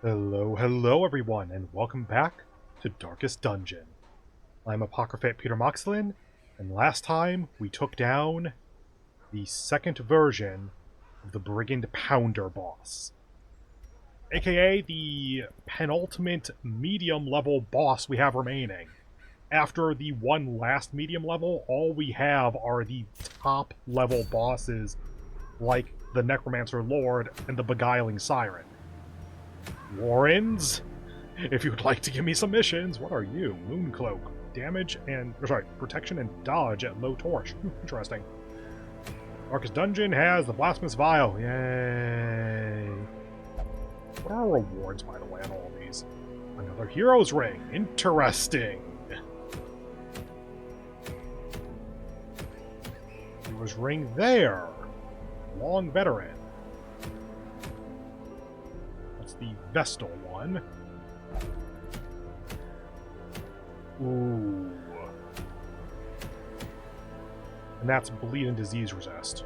Hello everyone, and welcome back to Darkest Dungeon. I'm Apocryphate Peter Moxilin, and last time we took down the second version of the Brigand Pounder boss, aka the penultimate medium level boss we have remaining. After the one last medium level, all we have are the top level bosses like the Necromancer Lord and the Beguiling Siren. Warrens, if you would like to give me some missions, what are you? Mooncloak. Damage and... protection and dodge at low torch. Interesting. Darkest Dungeon has the Blasphemous Vial. Yay. What are our rewards, by the way, on all of these? Another Hero's Ring. Interesting. Hero's Ring there. Long Veteran. The Vestal one. Ooh. And that's bleed and disease resist.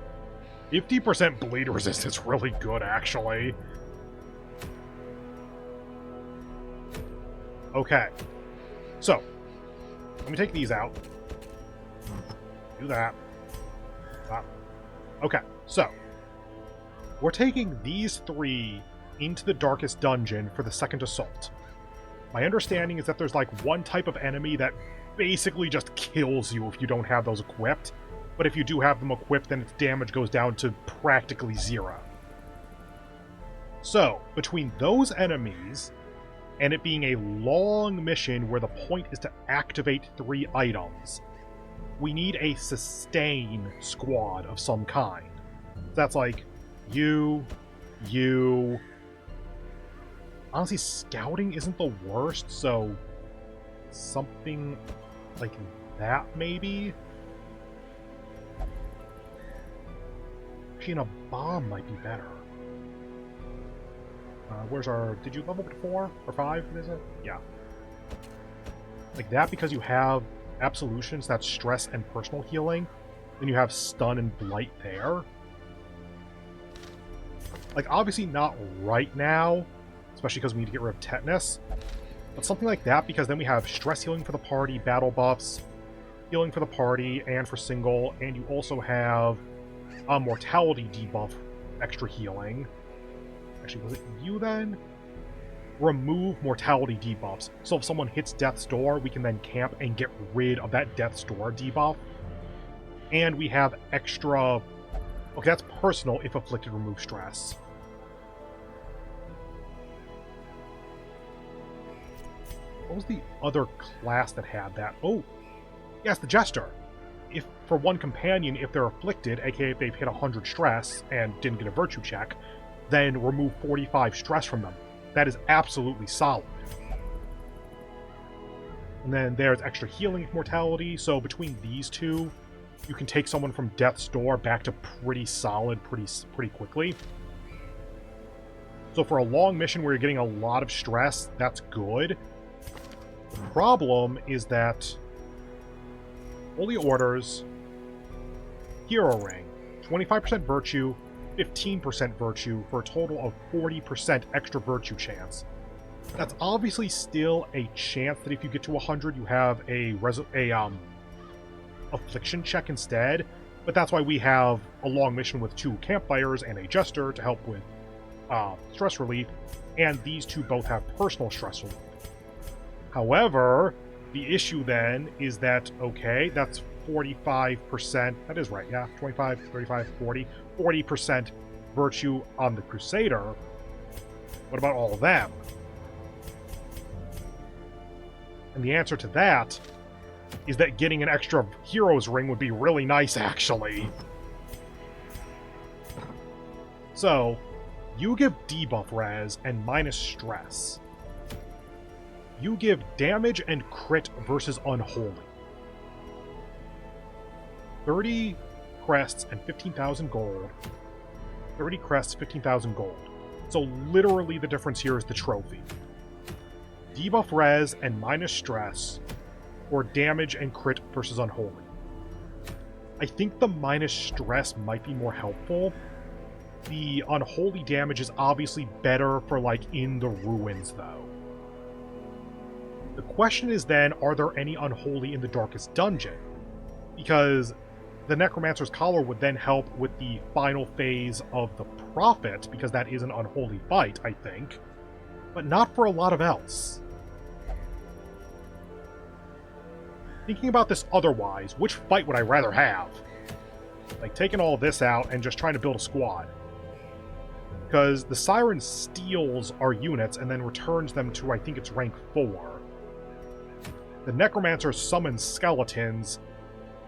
50% bleed resist is really good, actually. Okay. So, let me take these out. Do that. Stop. Okay, so. We're taking these three into the Darkest Dungeon for the second assault. My understanding is that there's like one type of enemy that basically just kills you if you don't have those equipped, but if you do have them equipped, then its damage goes down to practically zero. So, between those enemies, and it being a long mission where the point is to activate 3 items, we need a sustain squad of some kind. That's like you... Honestly, scouting isn't the worst, so something like that, maybe? Actually, a bomb might be better. Where's our... Did you level up to 4 or 5? Is it? Yeah. Like that, because you have absolutions, that's stress and personal healing, then you have stun and blight there. Like, obviously not right now, especially because we need to get rid of tetanus. But something like that, because then we have stress healing for the party, battle buffs, healing for the party, and for single, and you also have a mortality debuff, extra healing. Actually, was it you then? Remove mortality debuffs. So if someone hits death's door, we can then camp and get rid of that death's door debuff. And we have extra... Okay, that's personal if afflicted remove stress. What was the other class that had that? Oh, yes, the Jester. If for one companion, if they're afflicted, aka if they've hit 100 stress and didn't get a virtue check, then remove 45 stress from them. That is absolutely solid. And then there's extra healing mortality, so between these two, you can take someone from death's door back to pretty solid pretty quickly. So for a long mission where you're getting a lot of stress, that's good. The problem is that Holy Orders, Hero Ring, 25% virtue, 15% virtue, for a total of 40% extra virtue chance. That's obviously still a chance that if you get to 100, you have a affliction check instead, but that's why we have a long mission with 2 campfires and a jester to help with stress relief, and these 2 both have personal stress relief. However, the issue then is that, okay, that's 45%, that is right, yeah, 25, 35, 40, 40% virtue on the Crusader. What about all of them? And the answer to that is that getting an extra Hero's Ring would be really nice, actually. So, you give debuff res and minus stress. You give damage and crit versus unholy. 30 crests and 15,000 gold. 30 crests, 15,000 gold. So literally the difference here is the trophy. Debuff res and minus stress, or damage and crit versus unholy. I think the minus stress might be more helpful, The unholy damage is obviously better for, like, in the ruins, though. The question is then, are there any unholy in the darkest dungeon? Because the Necromancer's Collar would then help with the final phase of the Prophet, because that is an unholy fight, I think. But not for a lot of else. Thinking about this otherwise, which fight would I rather have? Like, taking all this out and just trying to build a squad. Because the Siren steals our units and then returns them to, I think it's rank 4. The Necromancer summons skeletons,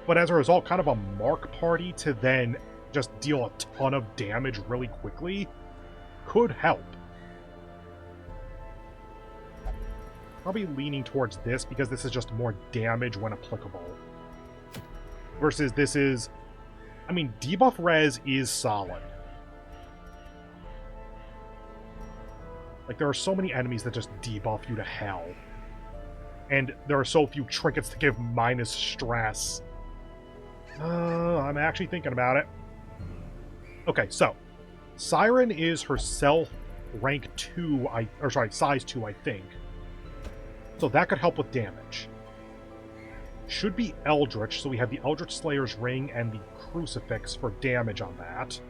but as a result, kind of a mark party to then just deal a ton of damage really quickly could help. Probably leaning towards this because this is just more damage when applicable. Versus this is... I mean, debuff res is solid. Like, there are so many enemies that just debuff you to hell. And there are so few trinkets that give minus stress. I'm actually thinking about it. Okay, so. Siren is herself rank 2, size 2, I think. So that could help with damage. Should be Eldritch, so we have the Eldritch Slayer's Ring and the Crucifix for damage on that.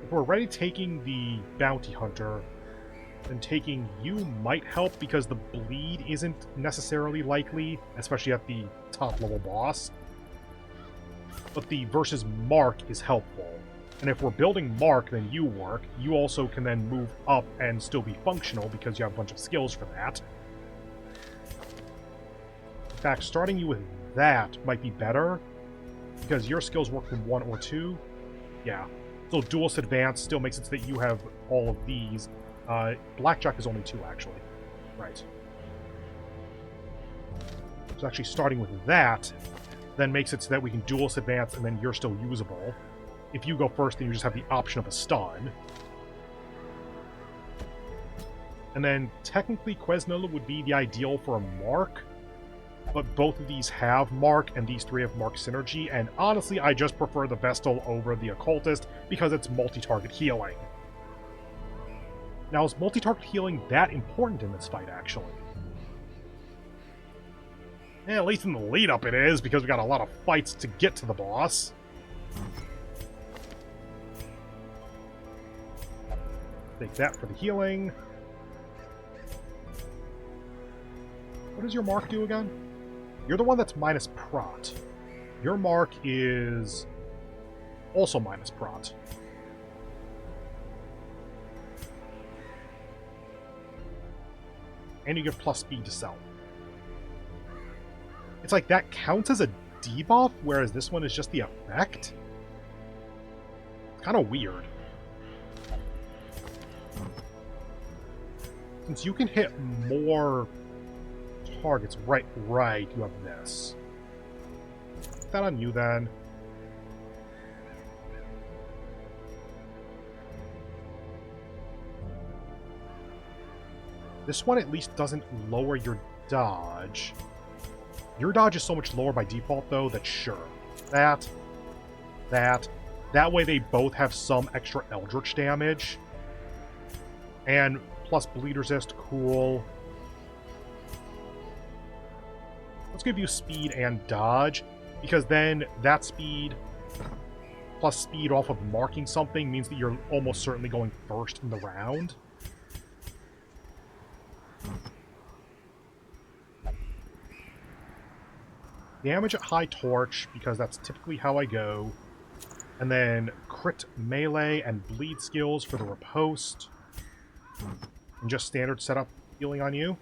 If we're already taking the Bounty Hunter, then taking you might help because the bleed isn't necessarily likely, especially at the top level boss. But the versus Mark is helpful. And if we're building Mark, then you work. You also can then move up and still be functional because you have a bunch of skills for that. In fact, starting you with that might be better because your skills work from 1 or 2. Yeah. So Duelist Advance still makes it so that you have all of these. Blackjack is only 2, actually. Right. So actually starting with that then makes it so that we can Duelist Advance and then you're still usable. If you go first, then you just have the option of a stun. And then technically Quesnola would be the ideal for a Mark, but both of these have Mark, and these 3 have Mark Synergy, and honestly, I just prefer the Vestal over the Occultist because it's multi-target healing. Now, is multi-target healing that important in this fight, actually? Yeah, at least in the lead-up it is, because we got a lot of fights to get to the boss. Take that for the healing. What does your mark do again? You're the one that's minus prot. Your mark is also minus prot. And you give plus speed to self. It's like that counts as a debuff, whereas this one is just the effect? It's kind of weird. Since you can hit more targets, right, you have this. Put that on you, then. This one at least doesn't lower your dodge. Your dodge is so much lower by default, though, that sure. That way they both have some extra Eldritch damage. And plus bleed resist, cool. Let's give you speed and dodge, because then that speed plus speed off of marking something means that you're almost certainly going first in the round. Damage at high torch, because that's typically how I go. And then crit melee and bleed skills for the riposte. And just standard setup healing on you.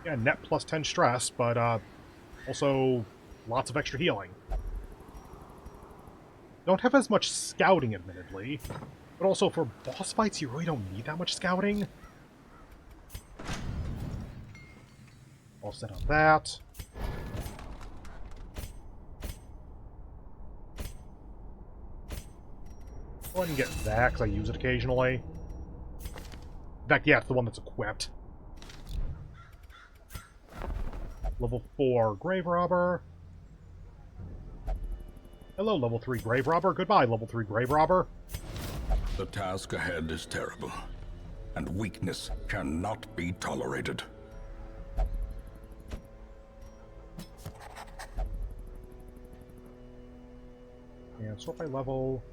Yeah, net plus 10 stress, but also lots of extra healing. Don't have as much scouting, admittedly. But also, for boss fights, you really don't need that much scouting. All set on that. Go ahead and get that, because I use it occasionally. In fact, yeah, it's the one that's equipped. Level 4 Grave Robber. Hello, level 3 grave robber. Goodbye, level 3 grave robber. The task ahead is terrible, and weakness cannot be tolerated. And sort by level.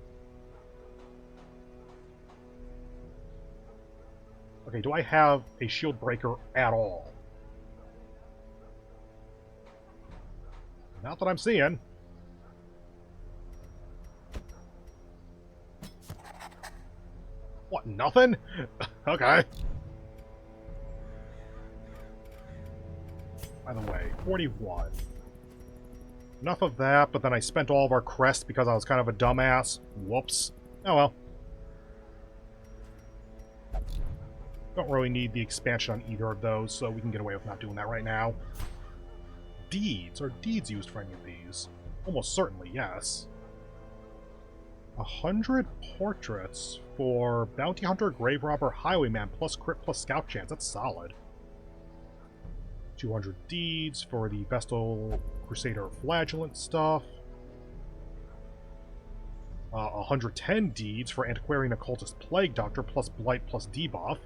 Okay, do I have a shield breaker at all? Not that I'm seeing. What, nothing? Okay. By the way, 41. Enough of that, but then I spent all of our crests because I was kind of a dumbass. Whoops. Oh well. Don't really need the expansion on either of those, so we can get away with not doing that right now. Deeds. Are deeds used for any of these? Almost certainly, yes. 100 portraits for Bounty Hunter, Grave Robber, Highwayman, plus crit plus scout chance. That's solid. 200 deeds for the Vestal Crusader Flagellant stuff. 110 deeds for Antiquarian Occultist Plague Doctor, plus Blight plus debuff.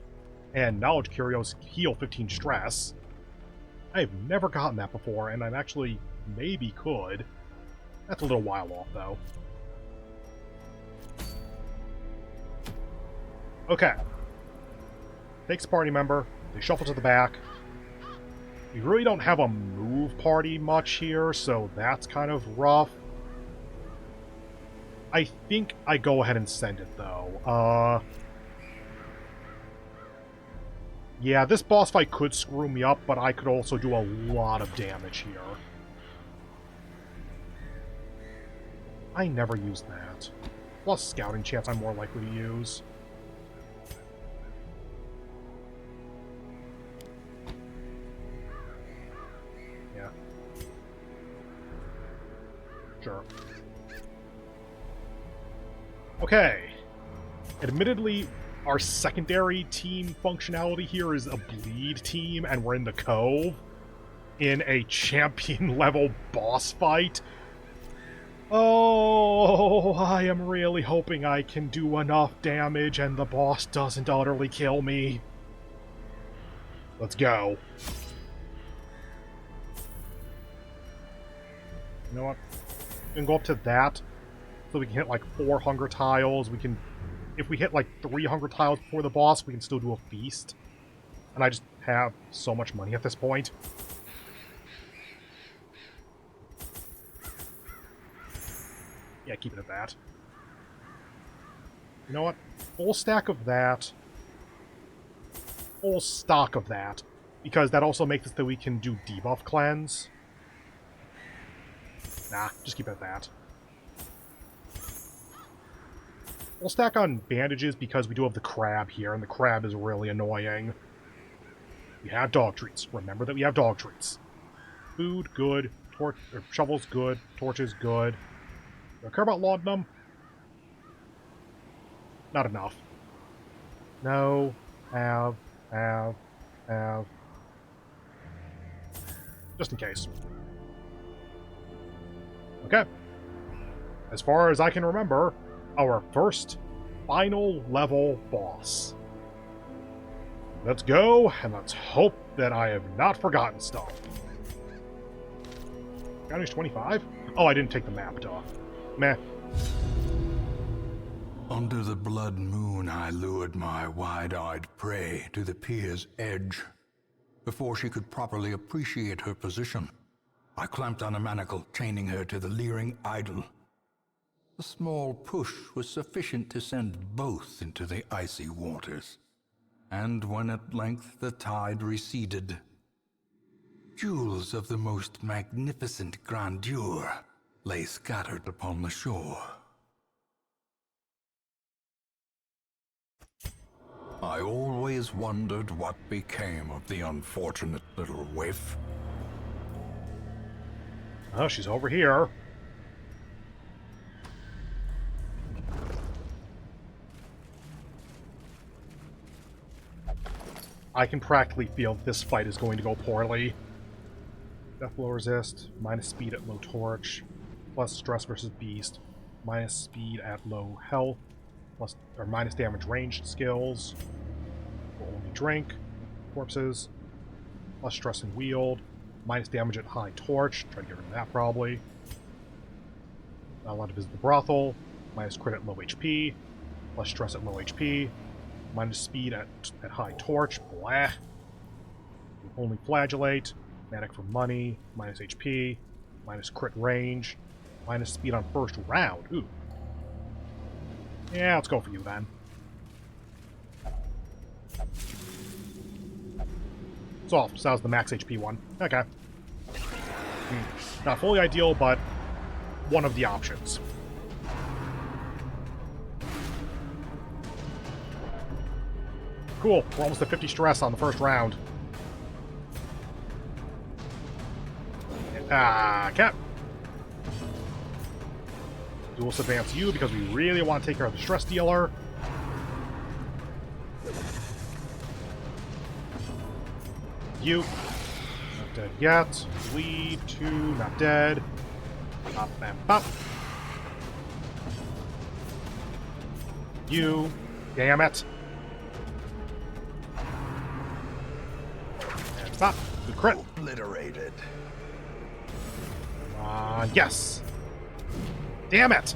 And Knowledge Curios Heal 15 Stress. I've never gotten that before, and I'm actually maybe could. That's a little while off, though. Okay. Takes a party member. They shuffle to the back. We really don't have a move party much here, so that's kind of rough. I think I go ahead and send it, though. Yeah, this boss fight could screw me up, but I could also do a lot of damage here. I never use that. Plus scouting chance I'm more likely to use. Yeah. Sure. Okay. Admittedly, our secondary team functionality here is a bleed team, and we're in the Cove in a champion-level boss fight. Oh, I am really hoping I can do enough damage and the boss doesn't utterly kill me. Let's go. You know what? We can go up to that, so we can hit like 4 hunger tiles. We can... If we hit like 3 hunger tiles before the boss, we can still do a feast. And I just have so much money at this point. Yeah, keep it at that. You know what? Full stack of that. Full stock of that. Because that also makes it so we can do debuff cleanse. Nah, just keep it at that. We'll stack on bandages because we do have the crab here, and the crab is really annoying. We have dog treats. Remember that we have dog treats. Food, good. Shovels, good. Torches, good. Do I care about laudanum? Not enough. No. Have. Just in case. Okay. As far as I can remember, our first final level boss. Let's go, and let's hope that I have not forgotten stuff. County's 25? Oh, I didn't take the map, duh. Meh. Under the blood moon, I lured my wide-eyed prey to the pier's edge. Before she could properly appreciate her position, I clamped on a manacle, chaining her to the leering idol. A small push was sufficient to send both into the icy waters. And when at length the tide receded, jewels of the most magnificent grandeur lay scattered upon the shore. I always wondered what became of the unfortunate little waif. Oh, she's over here. I can practically feel this fight is going to go poorly. Death blow resist, minus speed at low torch. plus stress versus beast, minus speed at low health, plus or minus damage range skills. Will only drink. Corpses. Plus stress and wield. Minus damage at high torch. Try to get rid of that probably. Not allowed to visit the brothel. Minus crit at low HP. Plus stress at low HP. Minus speed at high torch. Blah. Only flagellate. Manic for money. Minus HP. Minus crit range. Minus speed on first round. Ooh. Yeah, let's go for you then. So that was the max HP one. Okay. Not fully ideal, but one of the options. Cool. We're almost at 50 stress on the first round. Okay. Dual advance you because we really want to take care of the stress dealer. You. Not dead yet. Bleed. 2. Not dead. Pop, bam, pop. You. Damn it. And pop. Good crit. Obliterated. Yes. Damn it.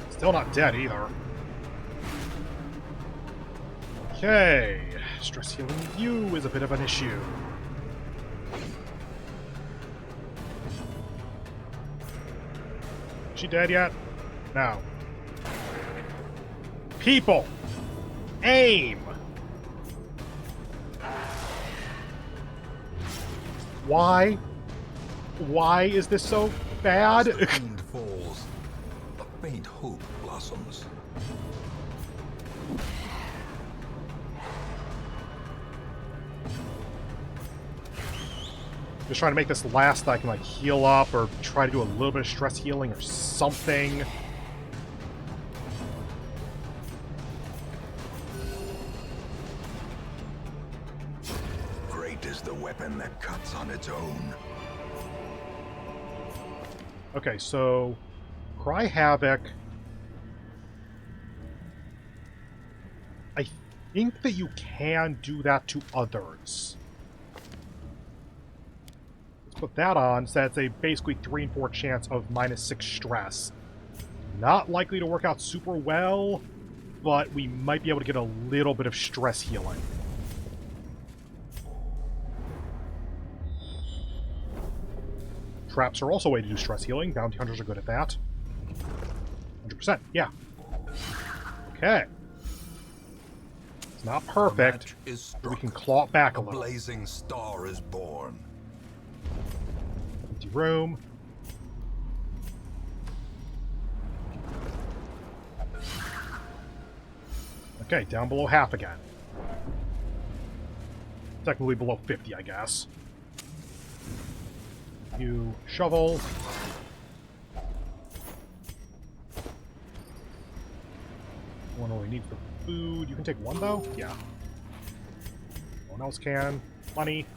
Still not dead either. Okay. Stress healing you is a bit of an issue. Is she dead yet? No. People! Aim! Why? Why is this so bad? The fiend falls. A faint hope blossoms. Just trying to make this last so I can like heal up or try to do a little bit of stress healing or something. Great is the weapon that cuts on its own. Okay, so Cry Havoc. I think that you can do that to others. Let's put that on, so that's a basically 3 and 4 chance of -6 stress. Not likely to work out super well, but we might be able to get a little bit of stress healing. Traps are also a way to do stress healing. Bounty hunters are good at that. 100%, yeah. Okay. It's not perfect, but we can claw it back a little. Blazing star is born. Empty room. Okay, down below half again. Technically below 50, I guess. You shovel. One only needs the food. You can take one, though? Yeah. No one else can. Money.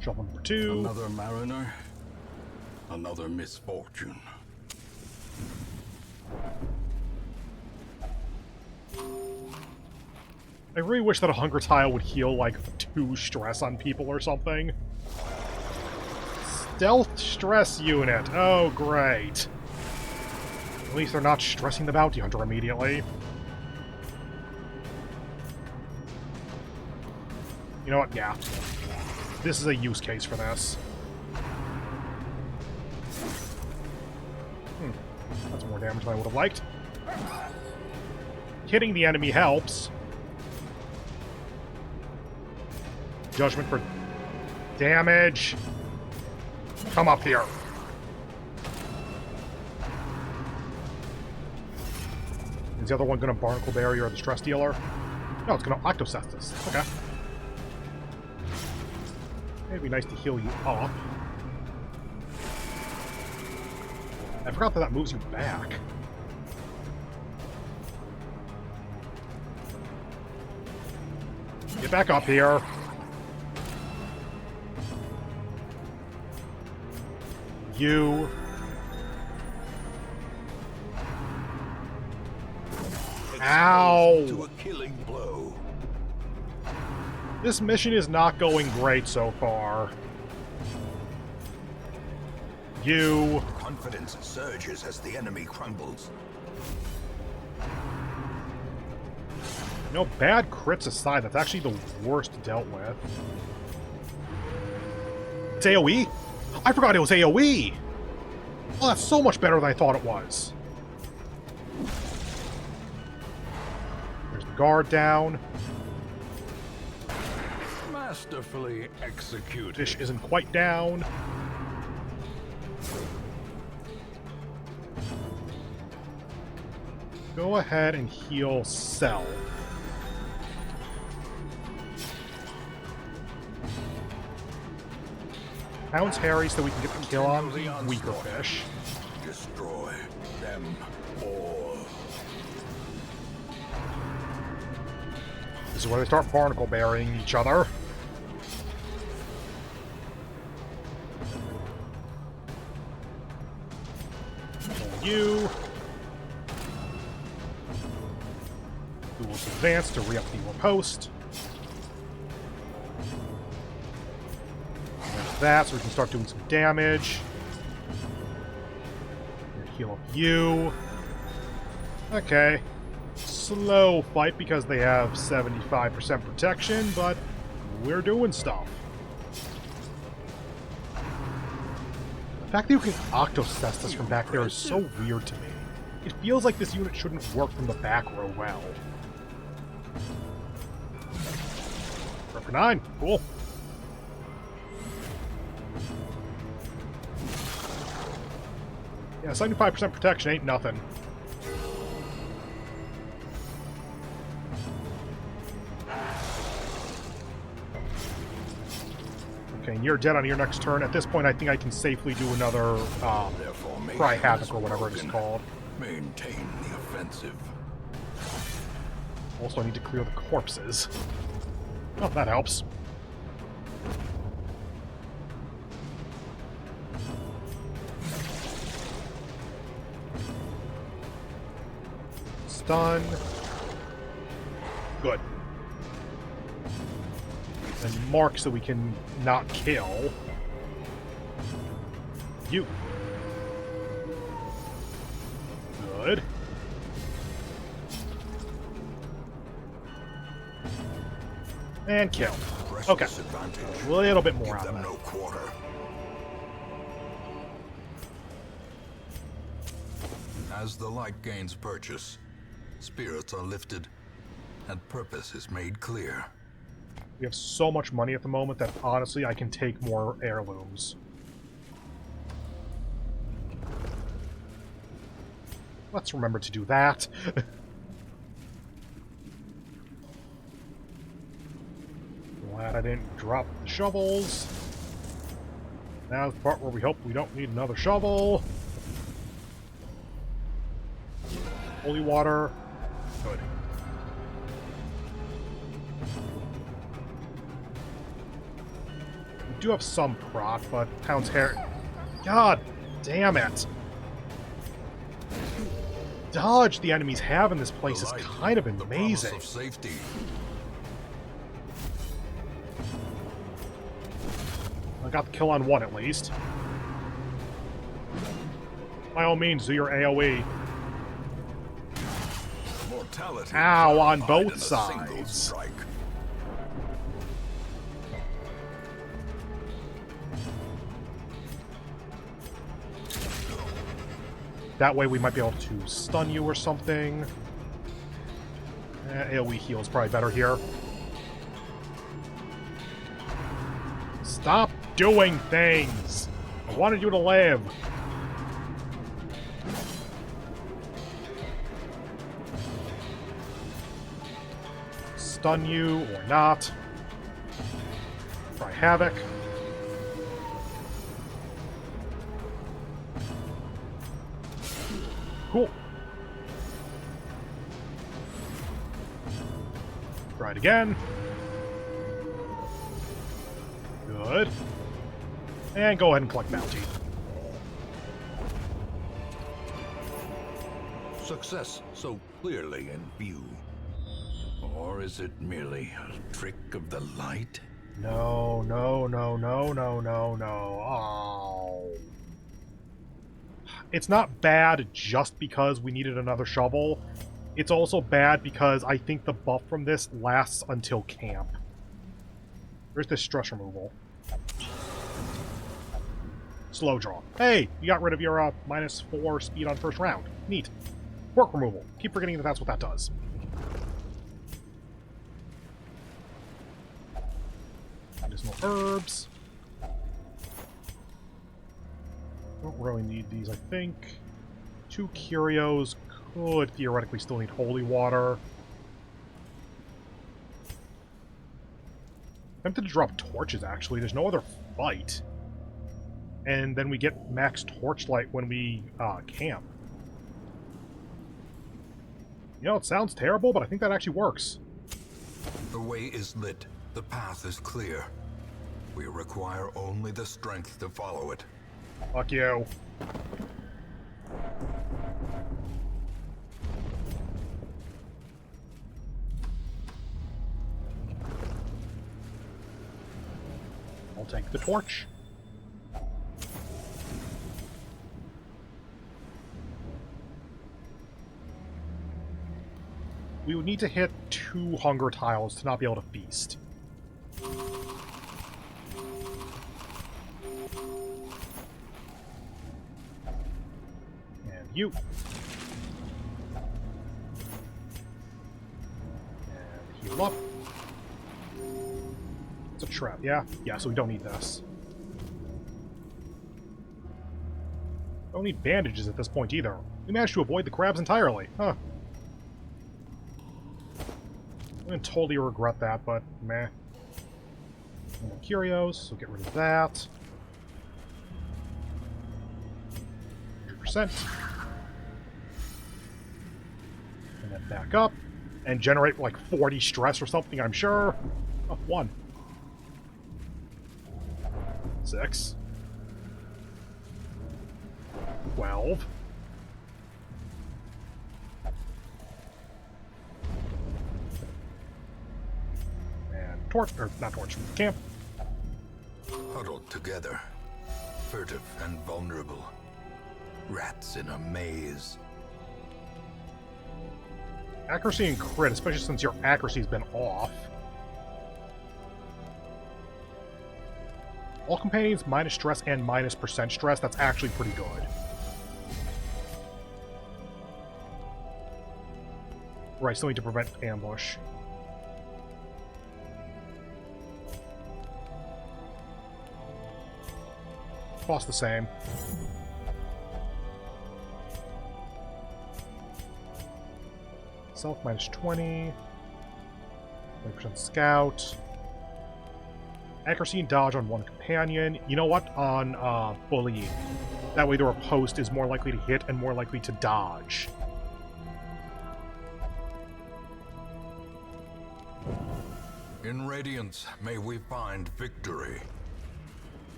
Shovel number 2. Another mariner. Another misfortune. I really wish that a hunger tile would heal, like, 2 stress on people or something. Stealth stress unit. Oh, great. At least they're not stressing the bounty hunter immediately. You know what? Yeah. This is a use case for this. That's more damage than I would have liked. Hitting the enemy helps. Judgment for damage. Come up here. Is the other one going to Barnacle Barrier or the Stress Dealer? No, it's going to Octocestus. Okay. It'd be nice to heal you up. I forgot that moves you back. Get back up here. You. Ow! To a killing blow. This mission is not going great so far. You. Confidence surges as the enemy crumbles. No, bad crits aside, that's actually the worst dealt with. It's AoE? I forgot it was AoE! Oh, that's so much better than I thought it was. There's the guard down. Masterfully executed. Fish isn't quite down. Go ahead and heal Cell. Pounds Harry so we can get the kill on the weaker fish. Destroy them all. This is where they start barnacle burying each other. You. We will advance to re-up the riposte. There's that, so we can start doing some damage. Heal up you. Okay. Slow fight because they have 75% protection, but we're doing stuff. The fact that you can octocest this from back there is so weird to me. It feels like this unit shouldn't work from the back row well. For 9. Cool. Yeah, 75% protection ain't nothing. Okay, and you're dead on your next turn. At this point, I think I can safely do another Cry Havoc or whatever it is called. Maintain the offensive. Also, I need to clear the corpses. Oh, that helps. Stun. Good. And mark so we can not kill. You. Good. And kill. Okay. A little bit more out of that. No quarter. As the light gains purchase, spirits are lifted, and purpose is made clear. We have so much money at the moment that honestly I can take more heirlooms. Let's remember to do that. Glad I didn't drop the shovels. Now the part where we hope we don't need another shovel. Holy water. Good. We do have some proc, but Pound's hair. God damn it! Dodge the enemies have in this place is kind of amazing. Of safety. I got the kill on one at least. By all means, do your AoE. Mortality. Ow, on both sides. That way we might be able to stun you or something. AoE heal is probably better here. Stop doing things! I wanted you to live! Stun you or not. Cry Havoc. Cool. Try it again. Good. And go ahead and collect bounty. Success so clearly in view. Or is it merely a trick of the light? No, no, no, no, no, no, no. Oh. It's not bad just because we needed another shovel. It's also bad because I think the buff from this lasts until camp. Where's this stress removal? Slow draw. Hey, you got rid of your -4 speed on first round. Neat. Quirk removal. Keep forgetting that that's what that does. Medicinal herbs. Don't really need these, I think. 2 curios could theoretically still need holy water. Tempted to drop torches, actually. There's no other fight. And then we get max torchlight when we camp. You know, it sounds terrible, but I think that actually works. The way is lit. The path is clear. We require only the strength to follow it. Fuck you. I'll take the torch. We would need to hit 2 hunger tiles to not be able to feast. And you. And heal up. It's a trap, yeah? Yeah, so we don't need this. Don't need bandages at this point either. We managed to avoid the crabs entirely. Huh. I'm gonna totally regret that, but meh. No more curios, so get rid of that. 100%. And then back up. And generate like 40 stress or something, I'm sure. Oh, 1. 6. 12. Torch, or not torch, camp. Huddled together, furtive and vulnerable. Rats in a maze. Accuracy and crit, especially since your accuracy's been off. All companions minus stress and minus % stress, that's actually pretty good. Right, still need to prevent ambush. Cost the same. Self minus 20. 20% scout. Accuracy and dodge on 1 companion. You know what? On bullying. That way the riposte is more likely to hit and more likely to dodge. In Radiance, may we find victory.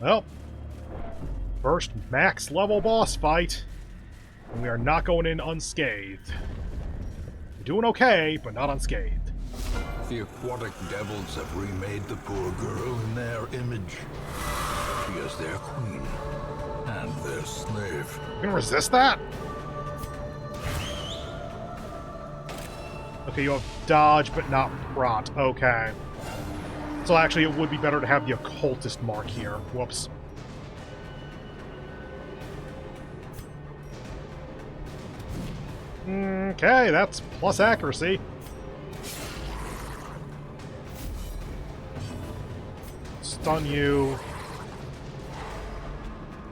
Well, first max level boss fight, and we are not going in unscathed. We're doing okay, but not unscathed. The aquatic devils have remade the poor girl in their image. She is their queen and their slave. You can resist that? Okay, you have dodge, but not rot. Okay. So actually, it would be better to have the occultist mark here. Whoops. Okay, that's plus accuracy. Stun you.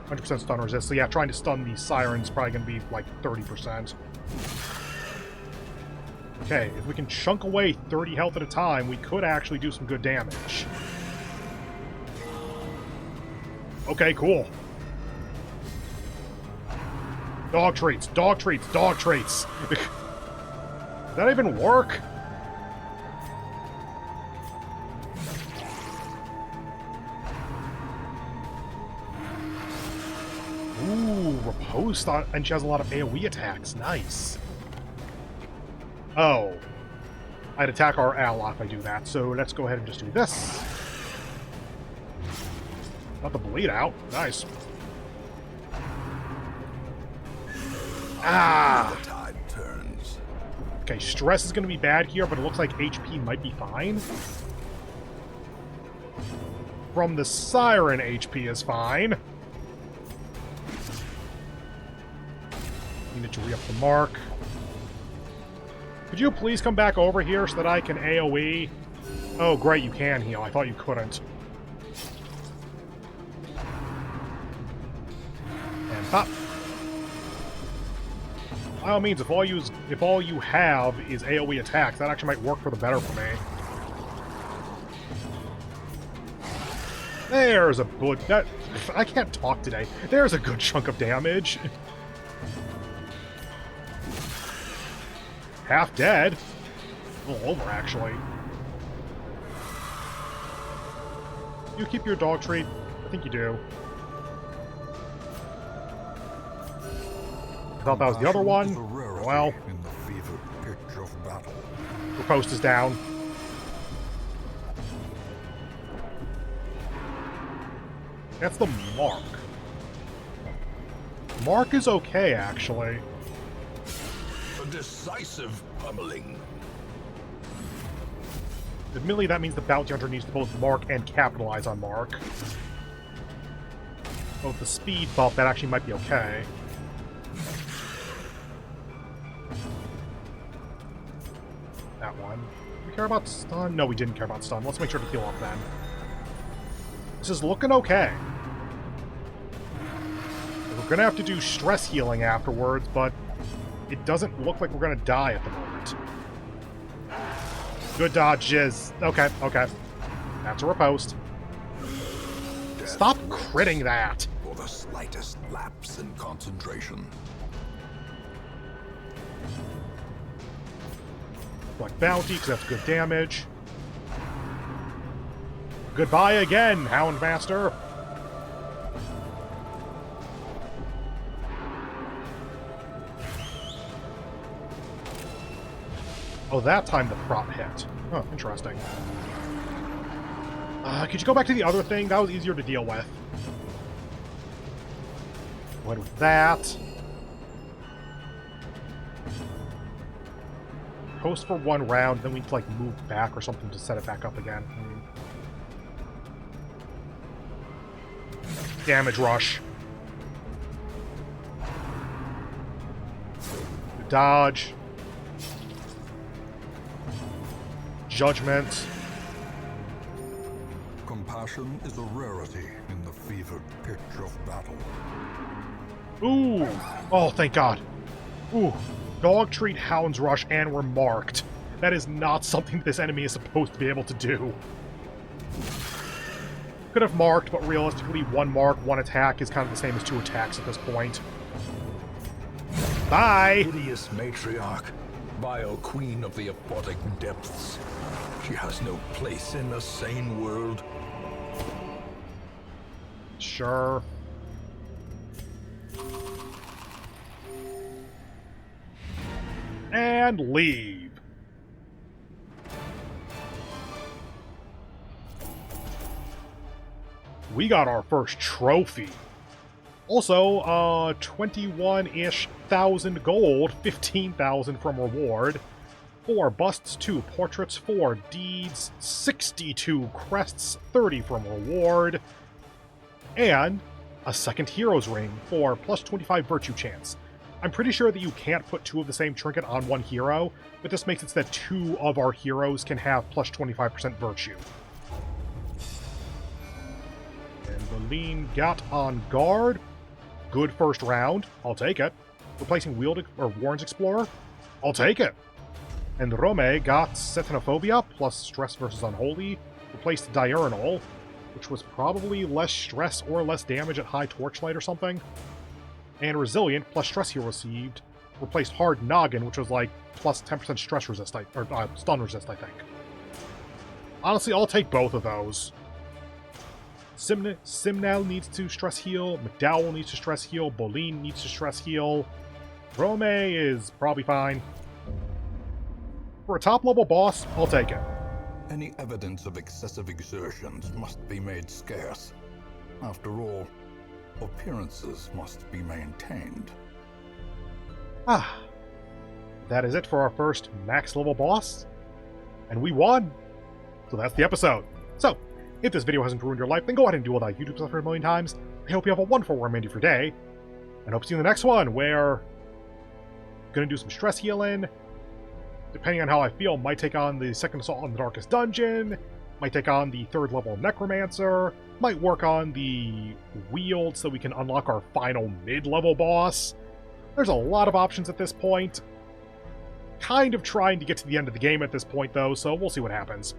100% stun resist. So yeah, trying to stun the sirens is probably going to be like 30%. Okay, if we can chunk away 30 health at a time, we could actually do some good damage. Okay, cool. Dog treats, dog treats, dog treats. Does that even work? riposte, and she has a lot of AoE attacks. Nice. Oh. I'd attack our ally if I do that, so let's go ahead and just do this. Got the bleed out. Nice. Ah! The tide turns. Okay, stress is going to be bad here, but it looks like HP might be fine. From the Siren, HP is fine. Need to re-up the mark. Could you please come back over here so that I can AoE? Oh, great, you can heal. I thought you couldn't. And pop. By all means, if all you have is AoE attacks, that actually might work for the better for me. There's a good... I can't talk today. There's a good chunk of damage. Half dead. A little over, actually. You keep your dog treat? I think you do. I thought that was the other one. Well, in the fevered pitch of battle. the post is down. That's the mark. Mark is okay, actually. A decisive pummeling. Admittedly, that means the bounty hunter needs to both mark and capitalize on mark. But with the speed buff, that actually might be okay. That one. Do we care about stun? No, we didn't care about stun. Let's make sure to heal up then. This is looking okay. We're gonna have to do stress healing afterwards, but it doesn't look like we're gonna die at the moment. Good dodges. Okay, okay. That's a riposte. Stop critting that! For the slightest lapse in concentration. Black bounty, because that's good damage. Goodbye again, Houndmaster! Oh, that time the prop hit. Oh, interesting. Could you go back to the other thing? That was easier to deal with. Go ahead with that. Post for one round, then we need to, like, move back or something to set it back up again. Damage rush. Dodge. Judgment. Compassion is a rarity in the fevered pitch of battle. Ooh! Oh, thank God. Ooh. Dog treat, Hound's Rush, and we're marked. That is not something this enemy is supposed to be able to do. Could have marked, but realistically, one mark, one attack is kind of the same as two attacks at this point. Bye! Hideous matriarch, vile queen of the aquatic depths. She has no place in the sane world. Sure. And leave. We got our first trophy. Also, 21-ish thousand gold, 15,000 from reward. 4 busts, 2 portraits, 4 deeds, 62 crests, 30 from reward. And a second hero's ring for plus 25 virtue chance. I'm pretty sure that you can't put 2 of the same trinket on one hero, but this makes it so that 2 of our heroes can have plus 25% virtue. And Valine got on guard. Good first round. I'll take it. Replacing Warren's Explorer. I'll take it. And Rome got Setanophobia plus stress versus Unholy. Replaced Diurnal, which was probably less stress or less damage at high Torchlight or something. And Resilient plus stress he received. Replaced Hard Noggin, which was like plus 10% stress resist, or stun resist, I think. Honestly, I'll take both of those. Simnel needs to stress heal. McDowell needs to stress heal. Bolin needs to stress heal. Rome is probably fine. For a top-level boss, I'll take it. Any evidence of excessive exertions must be made scarce. After all, appearances must be maintained. That is it for our first max-level boss. And we won! So that's the episode. So, if this video hasn't ruined your life, then go ahead and do all that YouTube stuff for a million times. I hope you have a wonderful remainder of your day. And hope to see you in the next one, where I'm going to do some stress healing. Depending on how I feel, might take on the second assault on the Darkest Dungeon, might take on the third level Necromancer, might work on the Wield so we can unlock our final mid-level boss. There's a lot of options at this point. Kind of trying to get to the end of the game at this point, though, so we'll see what happens.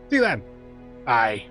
See you then. Bye.